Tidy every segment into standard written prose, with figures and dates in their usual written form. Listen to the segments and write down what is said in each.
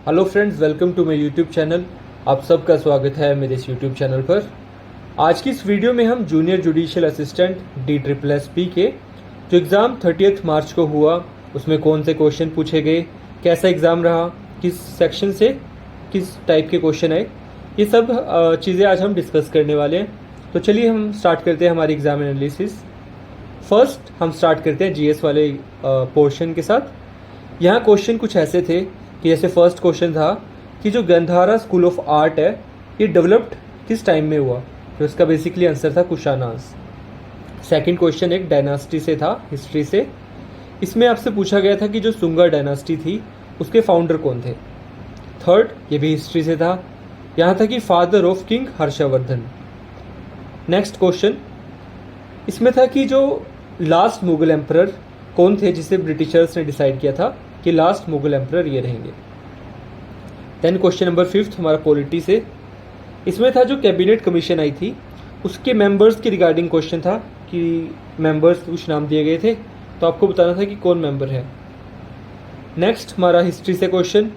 Hello friends, welcome to my YouTube channel. आप सबका स्वागत है मेरे इस यूट्यूब चैनल पर। आज की इस वीडियो में हम जूनियर जुडिशियल असिस्टेंट DSSP के जो एग्ज़ाम 30 मार्च को हुआ उसमें कौन से क्वेश्चन पूछे गए, कैसा एग्ज़ाम रहा, किस सेक्शन से किस टाइप के क्वेश्चन आए, ये सब चीज़ें आज हम डिस्कस करने वाले हैं। तो चलिए हम स्टार्ट करते हैं हमारी एग्ज़ाम एनालिसिस। फर्स्ट हम स्टार्ट करते हैं जीएस वाले पोर्शन के साथ। यहाँ क्वेश्चन कुछ ऐसे थे कि जैसे फर्स्ट क्वेश्चन था कि जो गंधारा स्कूल ऑफ आर्ट है ये डेवलप्ड किस टाइम में हुआ, तो इसका बेसिकली आंसर था कुशानास। सेकंड क्वेश्चन एक डायनास्टी से था, हिस्ट्री से। इसमें आपसे पूछा गया था कि जो सुंगा डायनास्टी थी उसके फाउंडर कौन थे। थर्ड ये भी हिस्ट्री से था, यहाँ था कि father of king Harshvardhan. Next question इसमें था कि जो लास्ट मुगल एम्परर कौन थे जिसे ब्रिटिशर्स ने डिसाइड किया था कि लास्ट मुगल एम्परर ये रहेंगे। देन क्वेश्चन नंबर 5 हमारा पॉलिटी से। इसमें था जो कैबिनेट कमीशन आई थी उसके मेंबर्स की रिगार्डिंग क्वेश्चन था कि मेंबर्स कुछ नाम दिए गए थे तो आपको बताना था कि कौन मेंबर है। नेक्स्ट हमारा हिस्ट्री से क्वेश्चन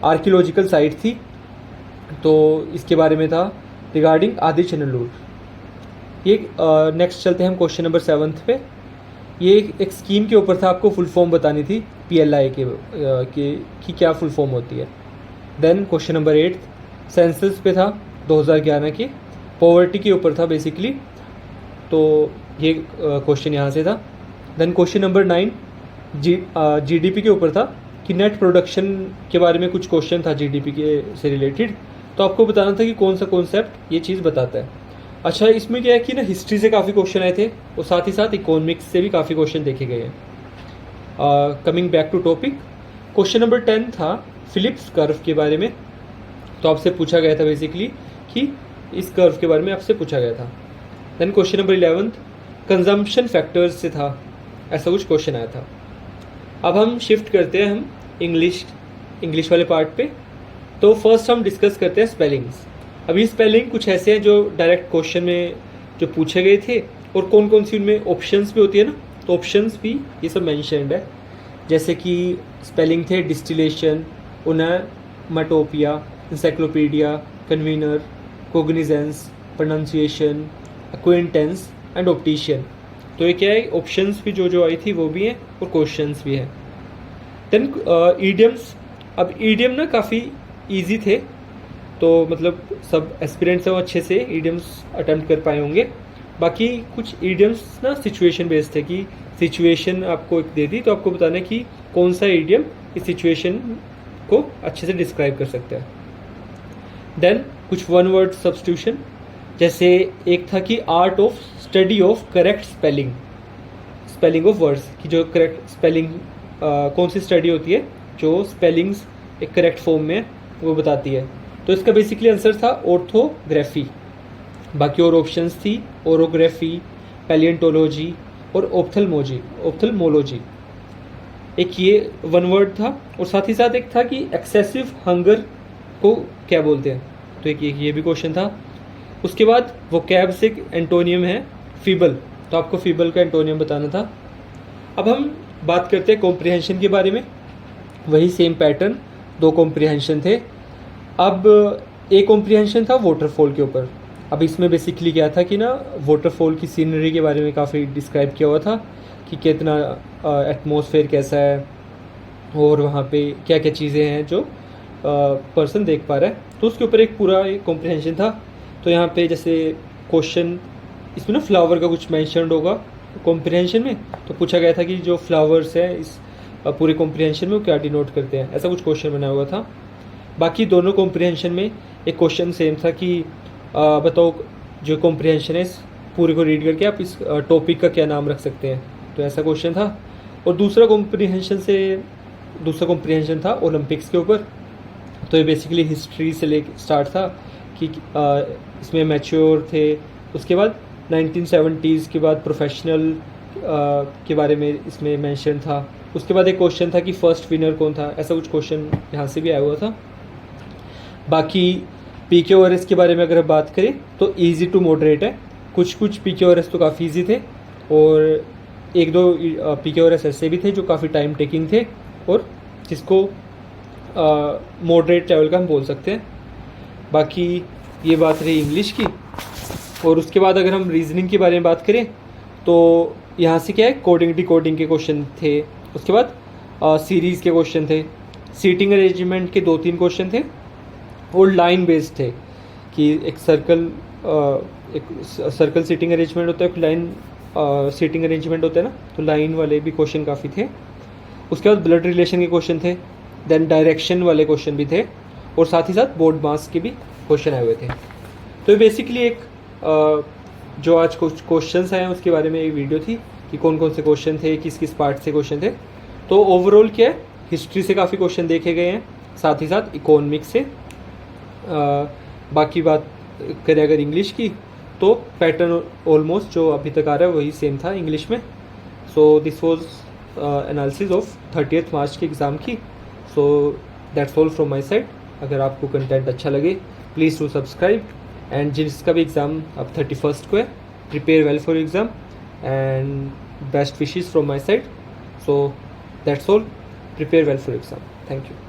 आर्कियोलॉजिकल साइट थी तो इसके बारे में था रिगार्डिंग आदि चनलूर। ये नेक्स्ट चलते हैं हम क्वेश्चन नंबर 7 पे। ये एक स्कीम के ऊपर था, आपको फुल फॉर्म बतानी थी PLI की क्या फुल फॉर्म होती है। देन क्वेश्चन नंबर 8 सेंसस पे था 2011 के, पॉवर्टी के ऊपर था बेसिकली, तो ये क्वेश्चन यहाँ से था। देन क्वेश्चन नंबर 9 GDP के ऊपर था कि नेट प्रोडक्शन के बारे में कुछ क्वेश्चन था GDP के से रिलेटेड, तो आपको बताना था कि कौन सा कॉन्सेप्ट ये चीज़ बताता है। अच्छा, इसमें क्या है कि ना हिस्ट्री से काफ़ी क्वेश्चन आए थे और साथ ही साथ इकोनॉमिक्स से भी काफ़ी क्वेश्चन देखे गए हैं। Coming back to topic, question number 10 था फिलिप्स कर्व के बारे में, तो आपसे पूछा गया था बेसिकली कि इस कर्व के बारे में आपसे पूछा गया था। Then question number 11 consumption factors से था, ऐसा कुछ क्वेश्चन आया था। अब हम शिफ्ट करते हैं हम इंग्लिश वाले पार्ट पे। तो फर्स्ट हम डिस्कस करते हैं स्पेलिंग्स। अभी स्पेलिंग कुछ ऐसे हैं जो डायरेक्ट क्वेश्चन में जो पूछे गए थे और कौन कौन सी उनमें ऑप्शंस भी होती है ना, तो ऑप्शंस भी ये सब मेंशन्ड है। जैसे कि स्पेलिंग थे distillation, onomatopoeia, encyclopaedia, convener, cognizance, pronunciation, acquaintance and optician. तो ये क्या है, ऑप्शंस भी जो आई थी वो भी हैं और क्वेश्चंस भी हैं। Then idioms. अब ईडियम ना काफ़ी ईजी थे, तो मतलब सब एस्पिरेंट्स हैं वो अच्छे से ईडियम्स अटेम्प्ट कर पाए होंगे। बाकी कुछ ईडियम्स ना सिचुएशन बेस्ड थे कि सिचुएशन आपको एक दे दी तो आपको बताना है कि कौन सा ईडियम इस सिचुएशन को अच्छे से डिस्क्राइब कर सकता है। देन कुछ वन वर्ड सब्स्टिट्यूशन, जैसे एक था कि art of study of correct spelling of words की जो करेक्ट स्पेलिंग कौन सी स्टडी होती है जो स्पेलिंग्स एक करेक्ट फॉर्म में वो बताती है, तो इसका बेसिकली आंसर था ऑर्थोग्राफी। बाकी और ऑप्शंस थी ओरोग्राफी, पैलियंटोलॉजी और ऑप्थेल्मोलॉजी। एक ये वन वर्ड था और साथ ही साथ एक था कि एक्सेसिव हंगर को क्या बोलते हैं, तो एक ये भी क्वेश्चन था। उसके बाद वो कैब से एंटोनियम है फीबल, तो आपको फीबल का एंटोनियम बताना था। अब हम बात करते हैं कॉम्प्रिहेंशन के बारे में। वही सेम पैटर्न, 2 कॉम्प्रिहेंशन थे। अब एक कॉम्प्रिहेंशन था वाटरफॉल के ऊपर। अब इसमें बेसिकली क्या था कि ना वाटरफॉल की सीनरी के बारे में काफ़ी डिस्क्राइब किया हुआ था कि कितना एटमॉस्फेयर कैसा है और वहाँ पे क्या क्या चीज़ें हैं जो पर्सन देख पा रहा है, तो उसके ऊपर एक पूरा एक कॉम्प्रिहेंशन था। तो यहाँ पे जैसे क्वेश्चन इसमें ना फ्लावर का कुछ मैंशनड होगा कॉम्प्रिहेंशन में, तो पूछा गया था कि जो फ्लावर्स हैं इस पूरे कॉम्प्रिहेंशन में वो क्या डिनोट करते हैं, ऐसा कुछ क्वेश्चन बना हुआ था। बाकी दोनों कॉम्प्रिहेंशन में एक क्वेश्चन सेम था कि बताओ जो कॉम्प्रिहेंशन है इस पूरे को रीड करके आप इस टॉपिक का क्या नाम रख सकते हैं, तो ऐसा क्वेश्चन था। और दूसरा कॉम्प्रिहेंशन था ओलंपिक्स के ऊपर, तो ये बेसिकली हिस्ट्री से ले स्टार्ट था कि इसमें मैच्योर थे। उसके बाद 1970s के बाद प्रोफेशनल के बारे में इसमें मेंशन था। उसके बाद एक क्वेश्चन था कि फर्स्ट विनर कौन था, ऐसा कुछ क्वेश्चन यहाँ से भी आया हुआ था। बाकी PQRS के बारे में अगर बात करें तो ईजी टू मॉडरेट है, कुछ PQRS तो काफ़ी ईजी थे और 1-2 PQRS ऐसे भी थे जो काफ़ी टाइम टेकिंग थे और जिसको मॉडरेट लेवल का हम बोल सकते हैं। बाकी ये बात रही इंग्लिश की। और उसके बाद अगर हम रीजनिंग के बारे में बात करें तो यहाँ से क्या है, कोडिंग डिकोडिंग के क्वेश्चन थे। उसके बाद सीरीज़ के क्वेश्चन थे, सीटिंग अरेंजमेंट के 2-3 क्वेश्चन थे और लाइन बेस्ड थे कि एक सर्कल सीटिंग अरेंजमेंट होता है, एक लाइन सीटिंग अरेंजमेंट होता है ना, तो लाइन वाले भी क्वेश्चन काफ़ी थे। उसके बाद ब्लड रिलेशन के क्वेश्चन थे, देन डायरेक्शन वाले क्वेश्चन भी थे और साथ ही साथ बोर्ड मास के भी क्वेश्चन आए हुए थे। तो बेसिकली एक जो आज कुछ क्वेश्चंस हैं उसके बारे में एक वीडियो थी कि कौन कौन से क्वेश्चन थे, किस किस पार्ट से क्वेश्चन थे। तो ओवरऑल क्या है, हिस्ट्री से काफ़ी क्वेश्चन देखे गए हैं, साथ ही साथ इकोनॉमिक्स से। बाकी बात करें अगर इंग्लिश की तो पैटर्न ऑलमोस्ट जो अभी तक आ रहा है वही सेम था इंग्लिश में। So this was analysis of 30 मार्च के एग्ज़ाम की। So that's all from my side. अगर आपको कंटेंट अच्छा लगे प्लीज़ टू सब्सक्राइब, एंड जिसका भी एग्ज़ाम अब 31 को है, prepare well for exam and best wishes from my side. So that's all, prepare well for exam. Thank you.